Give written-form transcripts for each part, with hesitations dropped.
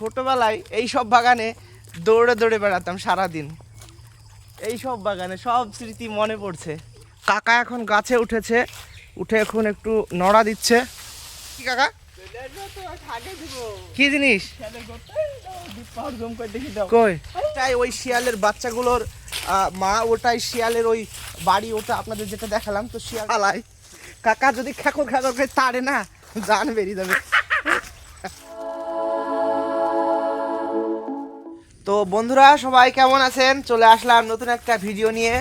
ছোটবেলায় এই সব বাগানে দৌড়ে দৌড়ে বেড়াতাম সারাদিন। এই সব বাগানে সব স্মৃতি মনে পড়ছে। কাকা এখন গাছে উঠেছে, উঠে এখন একটু নড়া দিচ্ছে। কি কাকা, কি জিনিস কই? ওটাই ওই শিয়ালের বাচ্চাগুলোর মা, ওটাই শিয়ালের ওই বাড়ি, ওটা আপনাদের যেটা দেখালাম। তো শিয়াল পালায়, কাকা যদি খেকর খেকর করে তাড়ে না, জান বেরিয়ে যাবে। তো বন্ধুরা সবাই কেমন আছেন? চলে আসলাম নতুন একটা ভিডিও নিয়ে।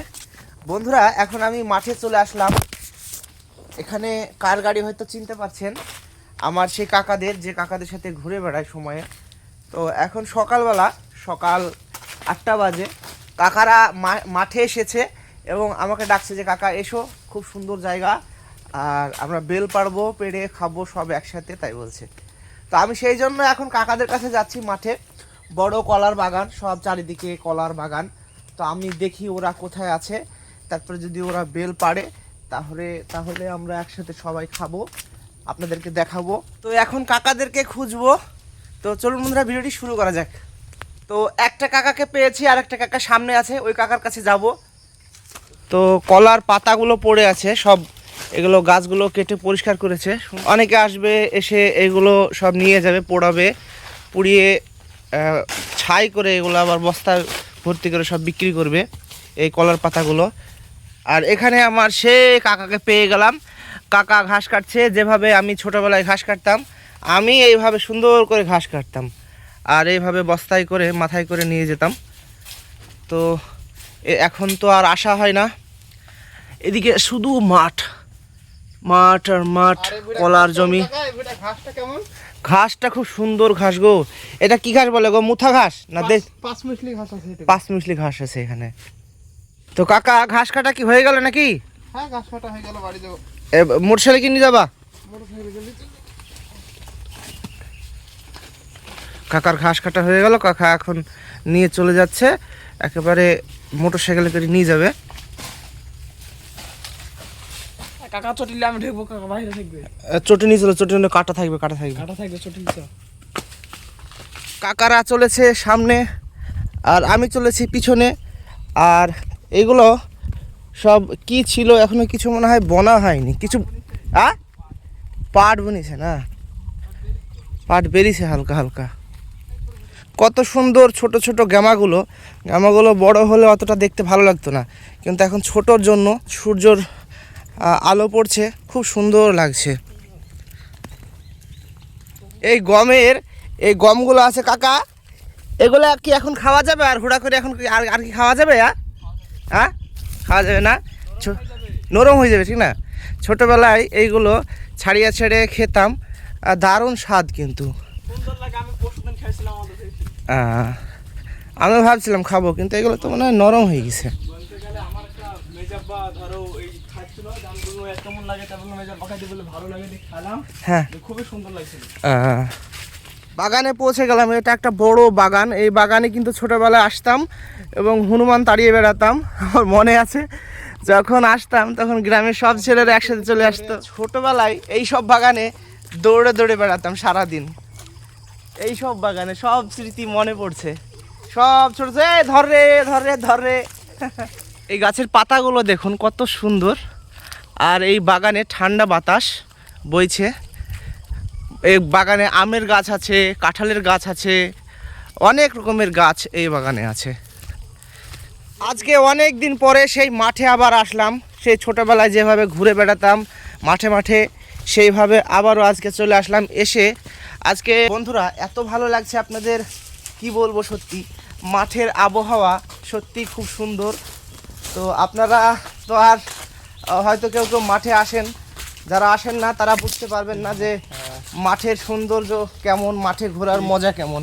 বন্ধুরা এখন আমি মাঠে চলে আসলাম। এখানে কার গাড়ি হয়তো চিনতে পারছেন, আমার সেই কাকাদের, যে কাকাদের সাথে ঘুরে বেড়ায় সময়ে। তো এখন সকালবেলা, সকাল 8টা বাজে। কাকারা মাঠে এসেছে এবং আমাকে ডাকছে যে কাকা এসো, খুব সুন্দর জায়গা, আর আমরা বেল পারবো, পেড়ে খাবো সব একসাথে, তাই বলছে। তো আমি সেই জন্য এখন কাকাদের কাছে যাচ্ছি মাঠে। বড় কলার বাগান, সব চারিদিকে কলার বাগান। তো আমি দেখি ওরা কোথায় আছে, তারপরে যদি ওরা বেল পাড়ে তাহলে আমরা একসাথে সবাই খাবো, আপনাদেরকে দেখাবো। তো এখন কাকাদেরকে খুঁজবো। তো চলুন বন্ধুরা ভিডিওটি শুরু করা যাক। তো একটা কাকাকে পেয়েছি, আর একটা কাকা সামনে আছে, ওই কাকার কাছে যাব। তো কলার পাতাগুলো পড়ে আছে সব, এগুলো গাছগুলো কেটে পরিষ্কার করেছে। অনেকে আসবে, এসে এগুলো সব নিয়ে যাবে, পোড়াবে, পুড়িয়ে ছাই করে এগুলো আবার বস্তা ভর্তি করে সব বিক্রি করবে এই কলার পাতাগুলো। আর এখানে আমার সে কাকাকে পেয়ে গেলাম। কাকা ঘাস কাটছে, যেভাবে আমি ছোটোবেলায় ঘাস কাটতাম, আমি এইভাবে সুন্দর করে ঘাস কাটতাম, আর এইভাবে বস্তায় করে মাথায় করে নিয়ে যেতাম। তো এখন তো আর আসা হয় না। এদিকে শুধু মাঠ মাঠ আর মাঠ, কলার জমি। ঘাসটা খুব সুন্দর ঘাস গো। এটা কি ঘাস বলে গো? মুথা ঘাস না? পাঁচমিশলি ঘাস আছে, পাঁচমিশলি ঘাস আছে এখানে। তো কাকা ঘাস কাটা কি হয়ে গেল নাকি? হ্যাঁ, ঘাস কাটা হয়ে গেল, বাড়ি যাবো। মোটরসাইকেল কিনে যাবা? কাকার ঘাস কাটা হয়ে গেল, কাকা এখন নিয়ে চলে যাচ্ছে, একেবারে মোটরসাইকেলে করে নিয়ে যাবে। কাকা চটিলে আমি ঢুকবো, কাকা বাইরে থাকবে। চটি নিয়ে চলো, চটি নিয়ে কাটা থাকবে, কাটা থাকবে, কাটা থাকবে, চটি নিচে। কাকারা চলেছে সামনে আর আমি চলেছি পিছনে। আর এগুলো সব কি ছিল এখনো কিছু মনে হয় বনা হয়নি কিছু। পাট বনিছে না? পাট বেরিয়েছে হালকা হালকা। কত সুন্দর ছোট ছোট গ্যামাগুলো বড় হলে অতটা দেখতে ভালো লাগতো না, কিন্তু এখন ছোটোর জন্য সূর্যর আলো পড়ছে, খুব সুন্দর লাগছে। এই গমগুলো আছে কাকা, এগুলো কি এখন খাওয়া যাবে? আর হুড়া করে এখন আর কি খাওয়া যাবে? হ্যাঁ, খাওয়া যাবে না, নরম হয়ে যাবে, ঠিক না? ছোটোবেলায় এইগুলো ছাড়িয়ে ছেড়ে খেতাম, দারুণ স্বাদ। কিন্তু আমি ভাবছিলাম খাবো, কিন্তু এগুলো তো মনে হয় নরম হয়ে গেছে। হ্যাঁ, খুবই সুন্দর লাগছে। বাগানে পৌঁছে গেলাম। এটা একটা বড় বাগান। এই বাগানে কিন্তু ছোটোবেলায় আসতাম এবং হনুমান তাড়িয়ে বেড়াতাম। আমার মনে আছে, যখন আসতাম তখন গ্রামের সব ছেলেরা একসাথে চলে আসতো। ছোটোবেলায় এই সব বাগানে দৌড়ে দৌড়ে বেড়াতাম সারাদিন। এই সব বাগানে সব স্মৃতি মনে পড়ছে, সব ছোট ছোট। ধরে ধরে ধরে এই গাছের পাতাগুলো দেখুন কত সুন্দর। আর এই বাগানে ঠান্ডা বাতাস বইছে। এই বাগানে আমের গাছ আছে, কাঁঠালের গাছ আছে, অনেক রকমের গাছ এই বাগানে আছে। আজকে অনেক দিন পরে সেই মাঠে আবার আসলাম। সেই ছোটোবেলায় যেভাবে ঘুরে বেড়াতাম মাঠে মাঠে, সেইভাবে আবারও আজকে চলে আসলাম। এসে আজকে বন্ধুরা এত ভালো লাগছে, আপনাদের কি বলবো, সত্যি মাঠের আবহাওয়া সত্যি খুব সুন্দর। তো আপনারা তো আর হয়তো কেউ কেউ মাঠে আসেন, যারা আসেন না তারা বুঝতে পারবেন না যে মাঠের সৌন্দর্য কেমন, মাঠে ঘোরার মজা কেমন।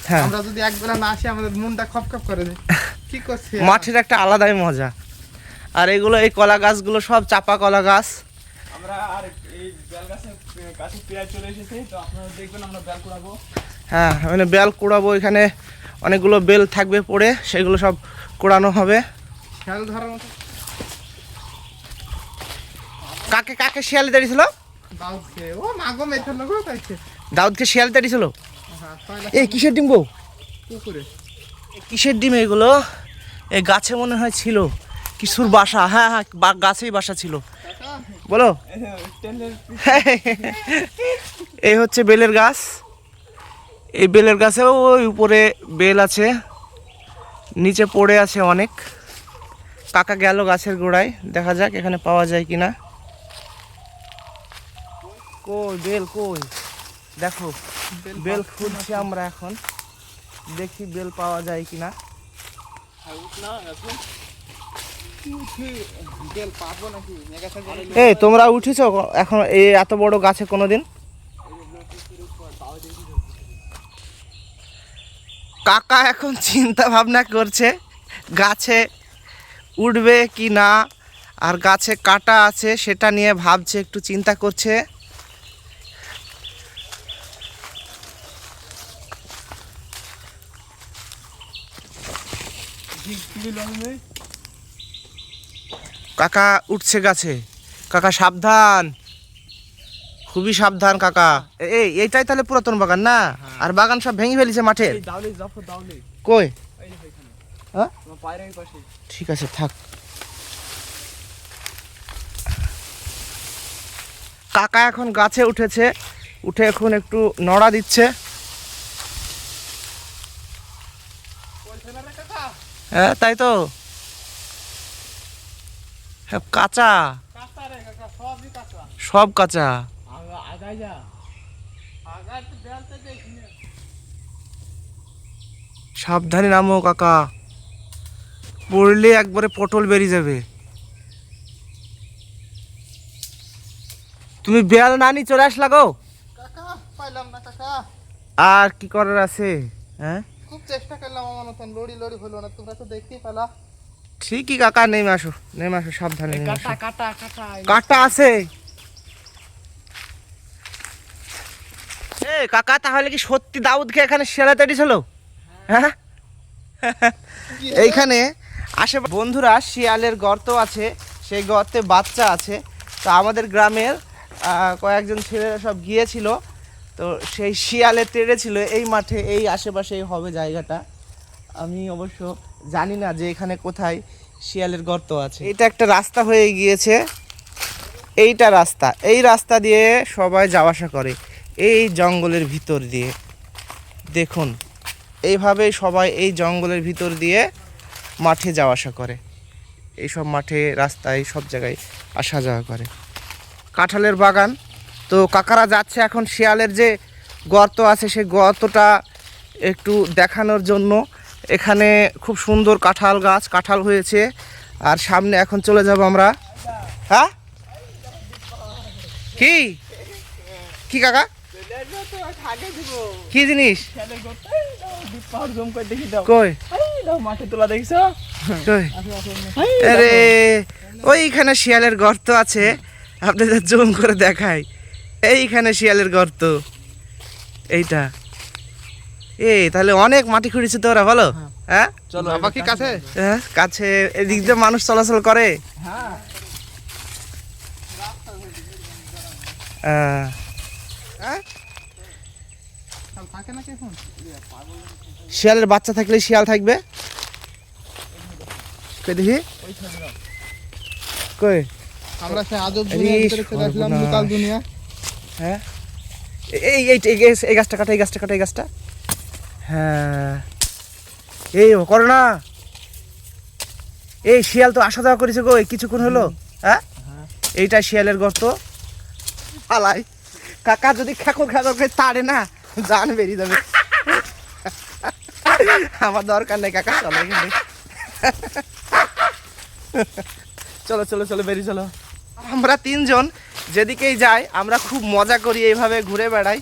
হ্যাঁ, আমরা যদি একবেলা না আসি আমাদের মনটা খপখপ করে দেয়। কি করছি, মাঠের একটা আলাদাই মজা। আর এগুলো, এই কলা গাছগুলো সব চাপা কলা গাছ। আমরা আর এই বেল গাছের কাছে প্রায় চলে এসেছি, তো আপনারা দেখবেন আমরা বেল কুড়াবো। হ্যাঁ, মানে বেল কুড়াবো। এখানে অনেকগুলো বেল থাকবে পড়ে, সেগুলো সব কুড়ানো হবে। শিয়াল ধরার মতো। কাকে কাকে শিয়ালে দাঁড়িয়েছিল? দাউদকে। ও মাগো মেথর লোক তাইছে। দাউদকে শিয়াল দাঁড়িয়েছিল? এই কিসের ডিম গো? পুকুরে কিসের ডিম এগুলো? এই গাছে মনে হয় ছিল কিছুর বাসা। হ্যাঁ হ্যাঁ, গাছেই বাসা ছিল। বলো। এই হচ্ছে বেলের গাছ। এই বেলের গাছেও ওই উপরে বেল আছে, নিচে পড়ে আছে অনেক। কাকা গেল গাছের গোড়ায়, দেখা যাক এখানে পাওয়া যায় কিনা। কই বেল কই? দেখো বেল খুঁজছি আমরা এখন, দেখি বেল পাওয়া যায় কিনা। এই তোমরা উঠেছো এখন এই এত বড় গাছে কোনোদিন? কাকা এখন চিন্তা ভাবনা করছে গাছে উঠবে কি না, আর গাছে কাটা আছে সেটা নিয়ে ভাবছে, একটু চিন্তা করছে। কাকা উঠছে গাছে। কাকা সাবধান, খুবই সাবধান কাকা। এইটাই তাহলে পুরাতন বাগান না? আর বাগান সব ভেঙে ফেলেছে মাঠে। কই? হ্যাঁ ঠিক আছে থাক। কাকা এখন গাছে উঠেছে, উঠে এখন একটু নড়া দিচ্ছে। হ্যাঁ তাই তো, হ্যাঁ কাঁচা, সব কাঁচা। সাবধানে নামো কাকা, পড়লে একবারে পটল বেরিয়ে যাবে। তুমি বেল নানি চলে আসলা গো? কাকা পাইলাম না কাকা। আর কি করার আছে? হ্যাঁ খুব চেষ্টা করলাম, আমার মতন লড়ি লড়ি হলো না, তোমরা তো দেখতেই পেলা। ঠিকই কাকা, নেমে আসো নেমে আসো, সাবধানে নেমে আসো। কাটা কাটা কাটা আছে। এ কাকা তাহলে কি সত্যি দাউদকে এখানে শিয়ালে তেড়েছিল? হ্যাঁ এইখানে আসে বন্ধুরা, শিয়ালের গর্ত আছে, সেই গর্তে বাচ্চা আছে। তো আমাদের গ্রামের কয়েকজন ছেলেরা সব গিয়েছিল, তো সেই শিয়ালে তেড়েছিল এই মাঠে, এই আশেপাশেই হবে জায়গাটা। আমি অবশ্য জানি না যে এখানে কোথায় শিয়ালের গর্ত আছে। এটা একটা রাস্তা হয়ে গিয়েছে, এইটা রাস্তা, এই রাস্তা দিয়ে সবাই যাওয়া আসা করে এই জঙ্গলের ভিতর দিয়ে। দেখুন এইভাবে সবাই এই জঙ্গলের ভিতর দিয়ে মাঠে যাওয়া আসা করে, এইসব মাঠে রাস্তায় সব জায়গায় আসা যাওয়া করে। কাঁঠালের বাগান। তো কাকারা যাচ্ছে এখন শিয়ালের যে গর্ত আছে সেই গর্তটা একটু দেখানোর জন্য। এখানে খুব সুন্দর কাঁঠাল গাছ, কাঁঠাল হয়েছে। আর সামনে এখন চলে যাব আমরা। হ্যাঁ কি কি কাকা, কি জিনিস? কই মাঠে তোলা দেখছো? কই? আরে ওইখানে শিয়ালের গর্ত আছে, আপনাদের জুম করে দেখাই। এইখানে শিয়ালের গর্ত এইটা। তাহলে অনেক মাটি খুঁড়েছে তো ওরা, বলো? হ্যাঁ চলো আবার কি কাছে? হ্যাঁ কাছে, এদিক দিয়ে মানুষ চলাচল করে। হ্যাঁ থাকে নাকি এখন? শিয়ালের বাচ্চা থাকলে শিয়াল থাকবে। কই দেখি, কই? আমরা সেই আজব দুনিয়ার ভিতরে চলে আসলাম, লোকাল দুনিয়া। হ্যাঁ এই গাছটা কাটা, এই গাছটা কাটা, এই গাছটা। হ্যাঁ এই করো না। এই শিয়াল তো আসা যাওয়া করেছে গো, এই কিছুক্ষণ হলো। হ্যাঁ এইটা শিয়ালের গর্ত। পালাই কাকা, যদি খাকর খাকর করে তাড়ে না, জান বেরিয়ে যাবে। আমার দরকার নেই কাকা, চলো এখানে। চলো চলো চলো বেরিয়ে চলো। আমরা তিনজন যেদিকেই যাই আমরা খুব মজা করি, এইভাবে ঘুরে বেড়াই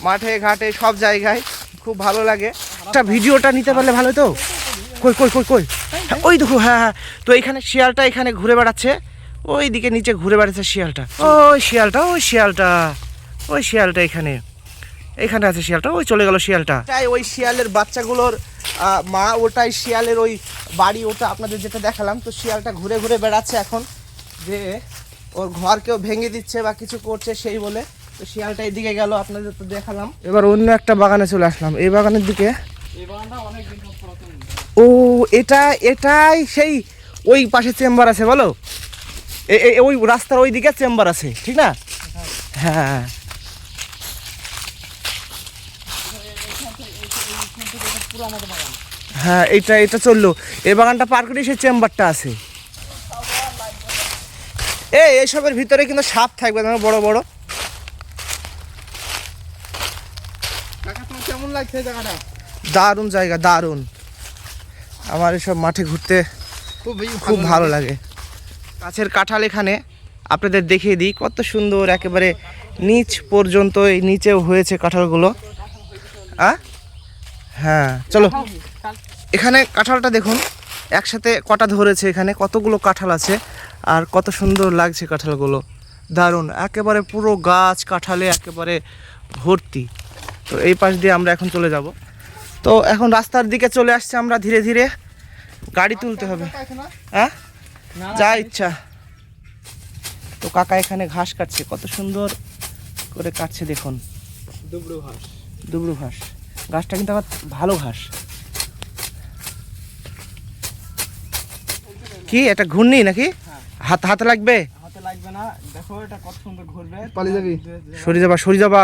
মাঠে ঘাটে সব জায়গায়, খুব ভালো লাগে। একটা ভিডিওটা নিতে পারলে ভালো তো। কই কই কই কই, হ্যাঁ, ওই দেখো। হ্যাঁ হ্যাঁ, তো এইখানে শিয়ালটা এখানে ঘুরে বেড়াচ্ছে, ওই দিকে নিচে ঘুরে বেড়াচ্ছে শিয়ালটা। ওই শিয়ালটা, ওই শিয়ালটা, ওই শিয়ালটা এখানে, এইখানে আছে শিয়ালটা, ওই চলে গেল শিয়ালটা। তাই ওই শিয়ালের বাচ্চাগুলোর মা, ওটাই শিয়ালের ওই বাড়ি, ওটা আপনাদের যেটা দেখালাম। তো শিয়ালটা ঘুরে ঘুরে বেড়াচ্ছে এখন, যে ওর ঘর কেউ ভেঙে দিচ্ছে বা কিছু করছে সেই বলে। তো শিয়ালটা এদিকে গেল, আপনাদের তো দেখালাম। এবার অন্য একটা বাগানে চলে আসলাম, এই বাগানের দিকে। এই বাগানটা অনেক দিন পুরাতন। ও এটাই সেই ওই পাশে চেম্বার আছে বলো, ওই রাস্তার ওই দিকে চেম্বার আছে, ঠিক না? হ্যাঁ পুরো আমাদের বাগান। হ্যাঁ, এটা চললো, এই বাগানটা পার করে সেই চেম্বারটা আছে। এইসবের ভিতরে কিন্তু সাপ থাকবে, তোমার বড় বড়। কাকা তোমার কেমন লাগছে এই জায়গাটা? দারুণ জায়গা, দারুণ। আমার এসব মাঠে ঘুরতে খুব ভালো লাগে। গাছের কাঁঠাল এখানে আপনাদের দেখিয়ে দিই, কত সুন্দর, একেবারে নিচ পর্যন্ত এই নিচেও হয়েছে কাঁঠালগুলো। হ্যাঁ চলো, এখানে কাঁঠালটা দেখুন একসাথে কটা ধরেছে, এখানে কতগুলো কাঁঠাল আছে আর কত সুন্দর লাগছে কাঁঠালগুলো, দারুণ, একেবারে পুরো গাছ কাঁঠালে একেবারে ভর্তি। তো এই পাশ দিয়ে আমরা এখন চলে যাব। তো এখন রাস্তার দিকে চলে আসছে আমরা ধীরে ধীরে, গাড়ি তুলতে হবে। হ্যাঁ যা ইচ্ছা। তো কাকা এখানে ঘাস কাটছে, কত সুন্দর করে কাটছে দেখুন, দুবড়ু ঘাস। ঘাসটা কিন্তু আবার ভালো ঘাস। কি এটা ঘূর্ণি নাকি? হাতে লাগবে? হাতে লাগবে না, দেখো এটা কত সুন্দর ঘুরবে। পালিয়ে যাবি? সরে যাবা।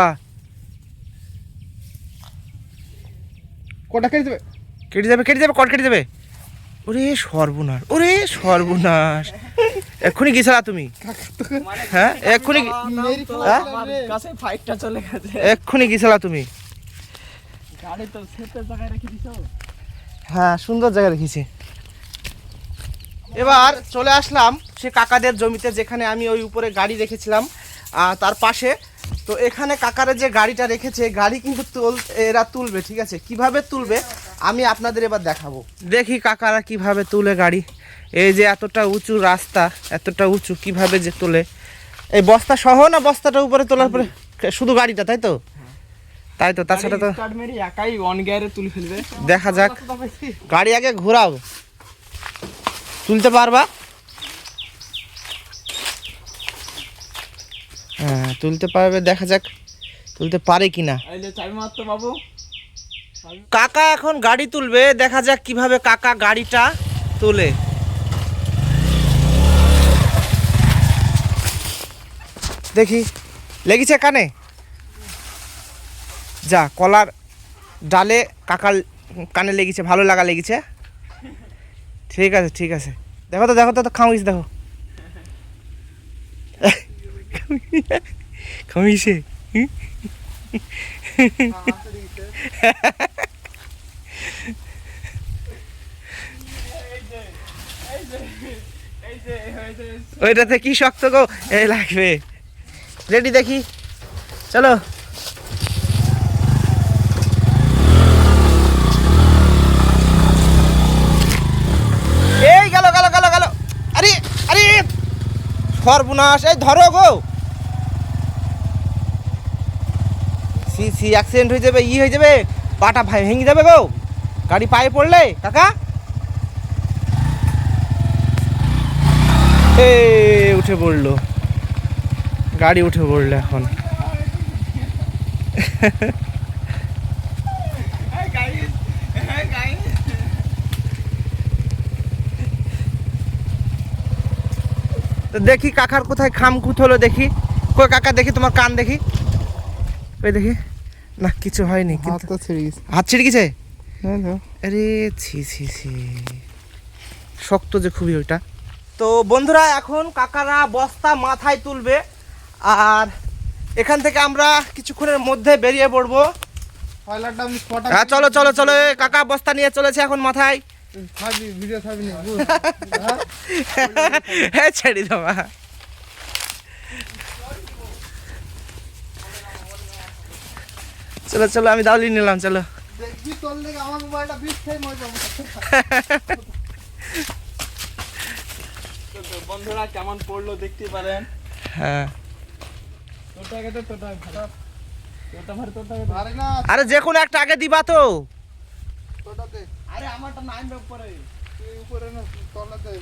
কটা কেটে যাবে? কেটে যাবে, কট কেটে যাবে। ওরে সর্বনাশ এক্ষুনি গেছিলা তুমি? হ্যাঁ এক্ষুনি, কাছে ফাইটটা চলে গেছে। এক্ষুনি গেছিলা তুমি? গাড়ি তো সেফের জায়গায় রেখে দিছো। হ্যাঁ সুন্দর জায়গা রেখেছি। এবার চলে আসলাম সে কাকাদের জমিতে, যেখানে আমি ওই উপরে গাড়ি রেখেছিলাম তার পাশে। তো এখানে কাকারা যে গাড়িটা রেখেছে, গাড়ি কিন্তু এরা তুলবে, ঠিক আছে? কিভাবে তুলবে আমি আপনাদের এবার দেখাবো। দেখি কাকারা কিভাবে তুলে গাড়ি। এই যে এতটা উঁচু রাস্তা, এতটা উঁচু, কিভাবে যে তোলে। এই বস্তা সহ না বস্তাটা উপরে তোলার পরে শুধু গাড়িটা, তাই তো? তাছাড়া তো স্টার্ট মেরে একাই অন গিয়ারে তুলে ফেলবে। দেখা যাক, গাড়ি আগে ঘোরাও, তুলতে পারবা? হ্যাঁ তুলতে পারবে, দেখা যাক তুলতে পারে কিনা। এই যে চাবি মারতো বাবু। কাকা এখন গাড়ি তুলবে, দেখা যাক কিভাবে কাকা গাড়িটা তোলে। দেখি, লেগেছে কানে? যা, কলার ডালে কাকার কানে লেগেছে, ভালো লাগা লেগেছে। ঠিক আছে, দেখো তো খামিস, দেখো খামিছে। ওইটাতে কি শক্ত গো, এই লাগবে। রেডি, দেখি, চলো। এই গেল। আরে সর্বনাশ, এই ধরো গো। অ্যাক্সিডেন্ট হয়ে যাবে, হয়ে যাবে, পাটা ভেঙে যাবে গো, গাড়ি পায়ে পড়লে কাকা। উঠে পড়লো গাড়ি, উঠে পড়লো এখন। তো দেখি কাকার কোথায় খামখুত হলো, দেখি কই কাকা, দেখি তোমার কান, দেখি ওই দেখি। না কিছু হয়নি, কিন্তু হাত ছিঁড়ে গেছে। আরে ছি, শক্ত যে খুবই ওইটা। তো বন্ধুরা এখন কাকারা বস্তা মাথায় তুলবে, আর এখান থেকে আমরা কিছুক্ষণের মধ্যে বেরিয়ে পড়বো। হ্যাঁ চলো, কাকা বস্তা নিয়ে চলেছে এখন মাথায়। হ্যাঁ ছেড়ে দেবা। চলো আমি দাওলি নিলাম, চলো। বন্ধুরা কেমন পড়লো দেখতে পারেন। হ্যাঁ আরে যে কোনো একটা আগে দিবা তো। আরে আমারটা নামবে উপরে, উপরে না তলাতে।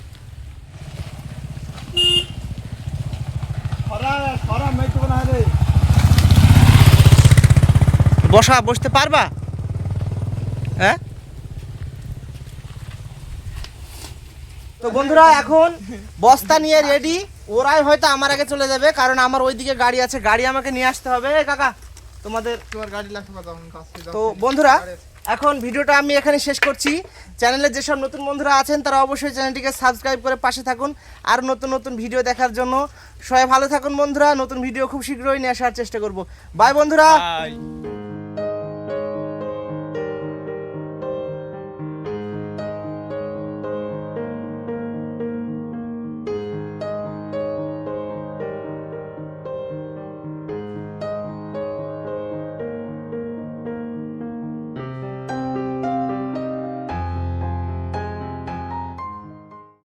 খরা মেঘ না রে। বসতে পারবা? হ্যাঁ। তো বন্ধুরা এখন বস্তা নিয়ে রেডি, ওরাই হয়তো আমার আগে চলে যাবে কারণ আমার ওইদিকে গাড়ি আছে, গাড়ি আমাকে নিয়ে আসতে হবে। এই কাকা তোমাদের তোমার গাড়ি লাগবে দাও কাছে তো বন্ধুরা এখন ভিডিওটা আমি এখানে শেষ করছি। চ্যানেলে যেসব নতুন বন্ধুরা আছেন তারা অবশ্যই চ্যানেলটিকে সাবস্ক্রাইব করে পাশে থাকুন আর নতুন নতুন ভিডিও দেখার জন্য। সবাই ভালো থাকুন বন্ধুরা, নতুন ভিডিও খুব শীঘ্রই নিয়ে আসার চেষ্টা করব। বাই বন্ধুরা। বাই।